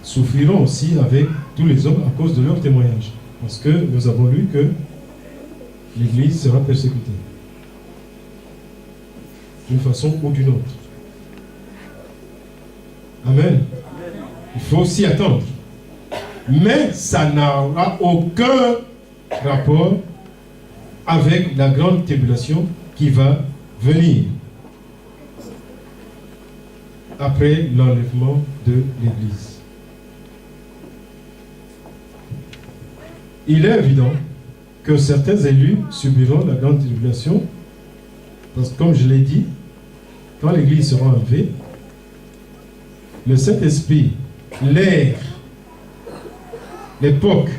souffriront aussi avec tous les hommes à cause de leur témoignage. Parce que nous avons lu que l'Église sera persécutée. D'une façon ou d'une autre. Amen. Il faut s'y attendre. Mais ça n'aura aucun rapport avec la grande tribulation qui va venir après l'enlèvement de l'Église. Il est évident que certains élus subiront la grande tribulation parce que, comme je l'ai dit, quand l'Église sera enlevée, le Saint-Esprit, l'ère, l'époque,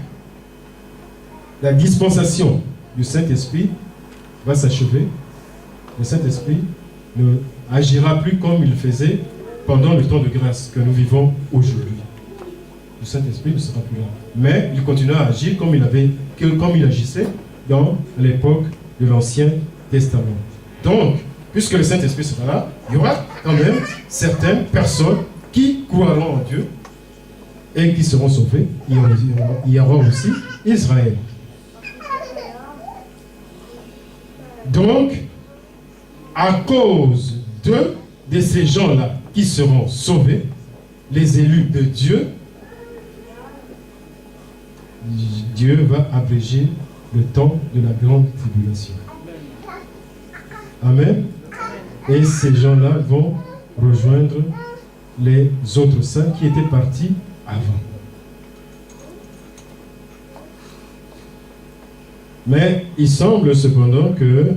la dispensation du Saint-Esprit va s'achever. Le Saint-Esprit ne agira plus comme il faisait pendant le temps de grâce que nous vivons aujourd'hui. Le Saint-Esprit ne sera plus là. Mais il continuera à agir comme il agissait dans l'époque de l'Ancien Testament. Donc, puisque le Saint-Esprit sera là, il y aura quand même certaines personnes qui croiront en Dieu et qui seront sauvées. Il y aura aussi Israël. Donc, à cause de ces gens-là qui seront sauvés, les élus de Dieu, Dieu va abréger le temps de la grande tribulation. Amen. Et ces gens-là vont rejoindre les autres saints qui étaient partis avant. Mais il semble cependant que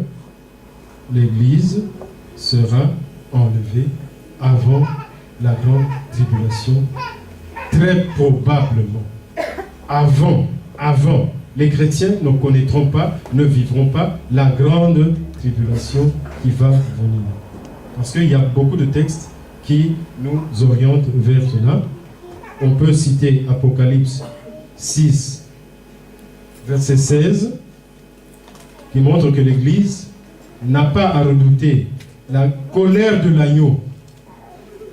l'Église sera enlevée avant la grande tribulation, très probablement. Avant, les chrétiens ne connaîtront pas, ne vivront pas la grande tribulation qui va venir. Parce qu'il y a beaucoup de textes qui nous orientent vers cela. On peut citer Apocalypse 6, verset 16, qui montre que l'Église n'a pas à redouter la colère de l'agneau.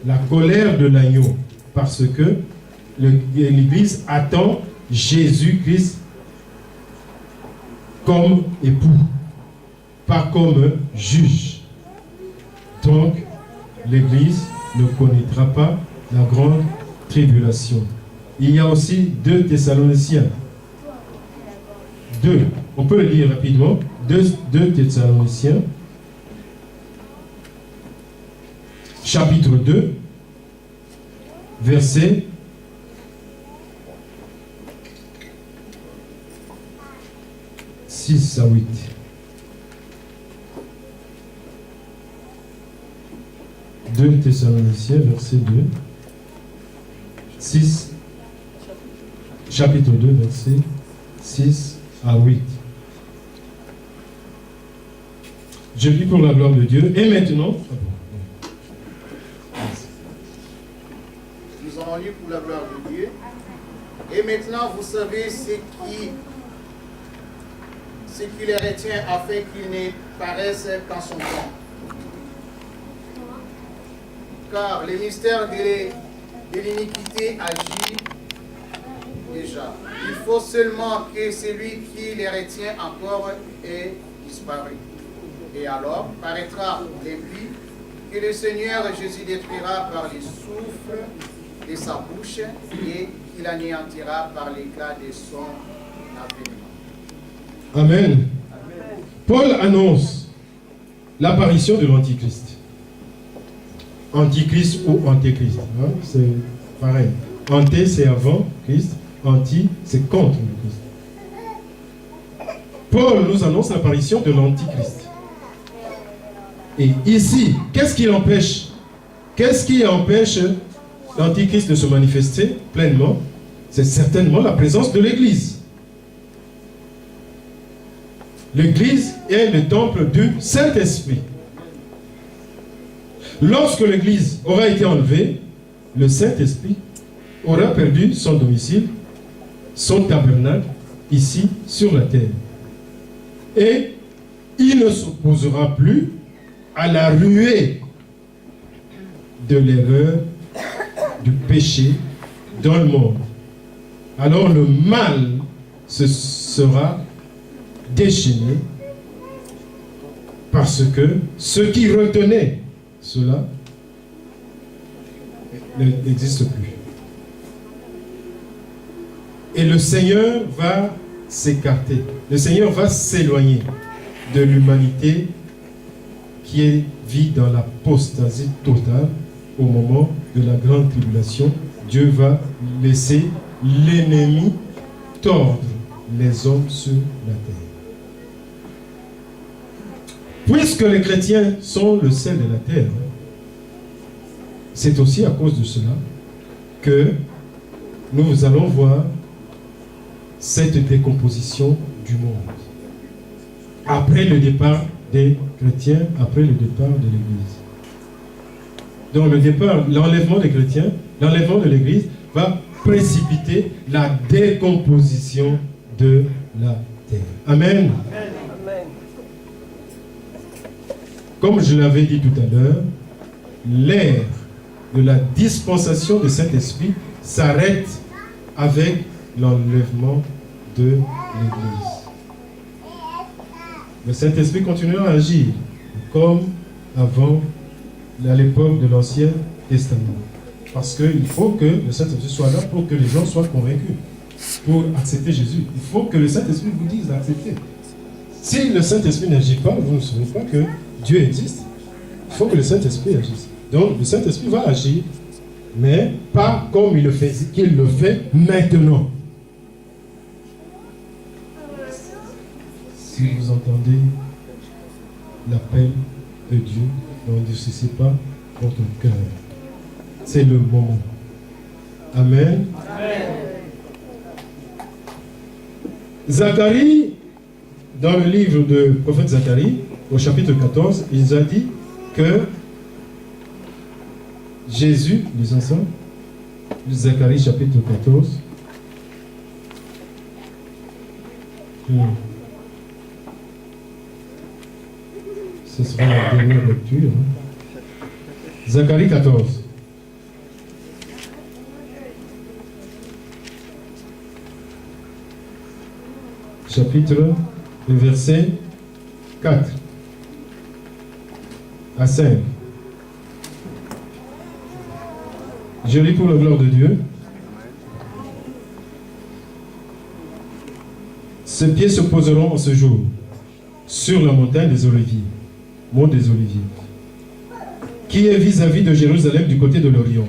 La colère de l'agneau, parce que l'Église attend Jésus-Christ comme époux, pas comme juge. Donc, l'Église ne connaîtra pas la grande tribulation. Il y a aussi 2 Thessaloniciens. 2, on peut le lire rapidement. 2 Thessaloniciens, chapitre 2, verset 6 à 8. Deux Thessaloniciens, verset 2. 6, chapitre 2, verset 6 à 8. Je lis pour la gloire de Dieu. Et maintenant, nous allons lire pour la gloire de Dieu. Et maintenant, vous savez ce qui les retient afin qu'ils ne paraissent qu'en son temps. Car le mystère de l'iniquité agit déjà. Il faut seulement que celui qui les retient encore ait disparu. Et alors paraîtra l'épée que le Seigneur Jésus détruira par le souffle de sa bouche et qu'il anéantira par l'éclat de son avènement. Amen. Paul annonce l'apparition de l'Antichrist. Antichrist ou Antéchrist. Hein? C'est pareil. Anté, c'est avant Christ. Anti, c'est contre le Christ. Paul nous annonce l'apparition de l'Antichrist. Et ici, qu'est-ce qui empêche l'Antichrist de se manifester pleinement? C'est certainement la présence de l'Église. L'Église est le temple du Saint-Esprit. Lorsque l'Église aura été enlevée, le Saint-Esprit aura perdu son domicile, son tabernacle, ici sur la terre. Et il ne s'opposera plus à la ruée de l'erreur, du péché, dans le monde, alors le mal sera déchaîné parce que ceux qui retenaient cela n'existent plus. Et le Seigneur va s'écarter. Le Seigneur va s'éloigner de l'humanité qui vit dans l'apostasie totale au moment de la grande tribulation. Dieu va laisser l'ennemi tordre les hommes sur la terre. Puisque les chrétiens sont le sel de la terre, c'est aussi à cause de cela que nous allons voir cette décomposition du monde. Après le départ des chrétiens, après le départ de l'Église. Donc le départ, l'enlèvement des chrétiens, l'enlèvement de l'Église va précipiter la décomposition de la terre. Amen. Amen. Comme je l'avais dit tout à l'heure, l'ère de la dispensation du Saint-Esprit s'arrête avec l'enlèvement de l'Église. Le Saint-Esprit continuera à agir comme avant, à l'époque de l'Ancien Testament. Parce qu'il faut que le Saint-Esprit soit là pour que les gens soient convaincus, pour accepter Jésus. Il faut que le Saint-Esprit vous dise d'accepter. Si le Saint-Esprit n'agit pas, vous ne saurez pas que Dieu existe. Il faut que le Saint-Esprit agisse. Donc le Saint-Esprit va agir, mais pas comme qu'il le fait maintenant. Si vous entendez l'appel de Dieu, n'endurcissez pas votre cœur. C'est le moment. Amen. Amen. Zacharie, dans le livre du prophète Zacharie, au chapitre 14, il nous a dit que Jésus, les ensemble, Zacharie chapitre 14, ce sera la dernière lecture. Zacharie 14. Chapitre, verset 4 à 5. Je lis pour la gloire de Dieu. Ses pieds se poseront en ce jour sur la montagne des Oliviers, mont des Oliviers, qui est vis-à-vis de Jérusalem du côté de l'Orient.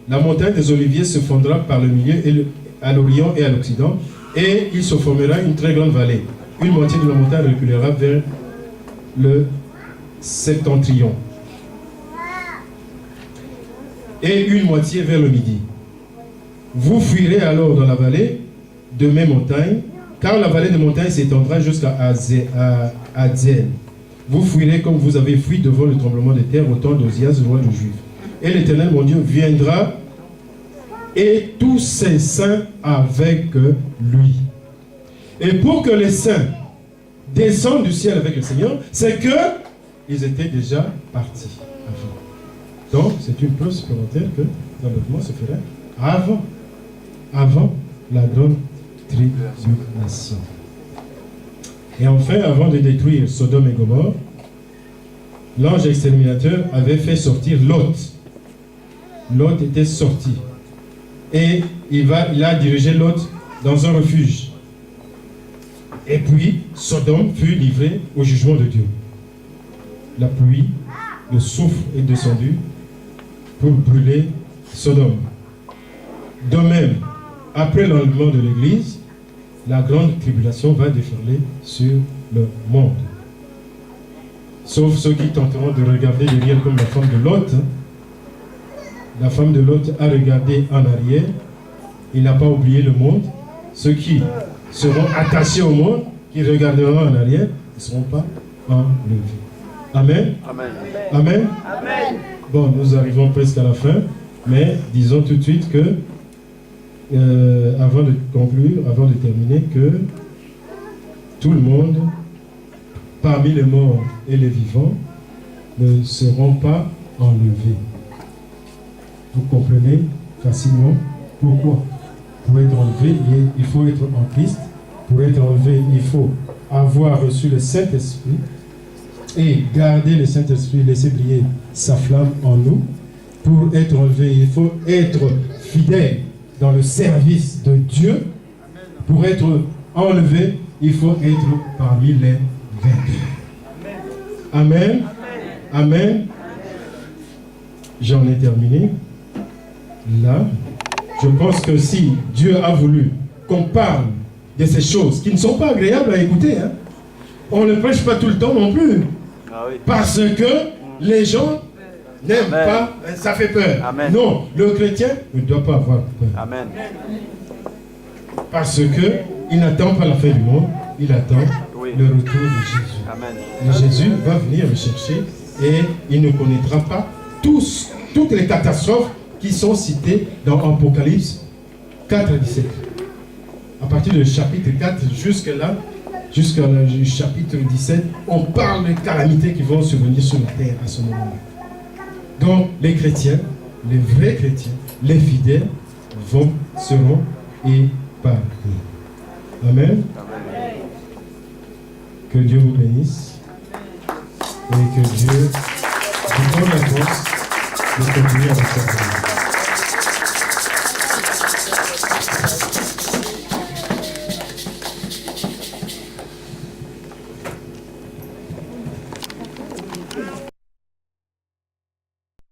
La montagne des Oliviers se fondra par le milieu à l'Orient et à l'Occident, et il se formera une très grande vallée. Une moitié de la montagne reculera vers le septentrion, et une moitié vers le midi. Vous fuirez alors dans la vallée de mes montagnes, car la vallée des montagnes s'étendra jusqu'à Adzien. Vous fuirez comme vous avez fui devant le tremblement de terre au temps d'Ozias, roi de Juifs. Et l'Éternel, mon Dieu, viendra et tous ses saints avec lui. Et pour que les saints descendent du ciel avec le Seigneur, c'est que ils étaient déjà partis avant. Donc, c'est une preuve supplémentaire que l'enlèvement se ferait avant la grande tribulation. Et enfin, avant de détruire Sodome et Gomorrhe, l'ange exterminateur avait fait sortir Lot. Lot était sorti. Et il a dirigé Lot dans un refuge. Et puis, Sodome fut livré au jugement de Dieu. La pluie, le soufre est descendu pour brûler Sodome. De même, après l'enlèvement de l'Église, la grande tribulation va déferler sur le monde. Sauf ceux qui tenteront de regarder derrière comme la femme de Lot. La femme de Lot a regardé en arrière. Il n'a pas oublié le monde. Ceux qui seront attachés au monde, qui regarderont en arrière, ne seront pas enlevés. Amen. Amen. Amen. Amen. Bon, nous arrivons presque à la fin, mais disons tout de suite que avant de conclure, avant de terminer, que tout le monde, parmi les morts et les vivants, ne seront pas enlevés. Vous comprenez facilement Pourquoi? Pour être enlevé, il faut être en Christ. Pour être enlevé, il faut avoir reçu le Saint-Esprit et garder le Saint-Esprit, laisser briller sa flamme en nous. Pour être enlevé, il faut être fidèle dans le service de Dieu. Pour être enlevé, il faut être parmi les vainqueurs. Amen. Amen. J'en ai terminé. Là, je pense que si Dieu a voulu qu'on parle de ces choses qui ne sont pas agréables à écouter, hein, on ne prêche pas tout le temps non plus. Ah oui. Parce que les gens n'aiment pas, ça fait peur. Amen. Non, le chrétien ne doit pas avoir peur. Amen. Parce que il n'attend pas la fin du monde, il attend le retour de Jésus. Amen. Et Jésus va venir le chercher et il ne connaîtra pas toutes les catastrophes qui sont citées dans Apocalypse 4 à 17. À partir du chapitre 4 jusqu'à chapitre 17, on parle de calamités qui vont survenir sur la terre à ce moment-là. Donc les chrétiens, les vrais chrétiens, les fidèles seront épargnés. Amen. Amen. Que Dieu vous bénisse et que Dieu vous donne la force de continuer à le faire.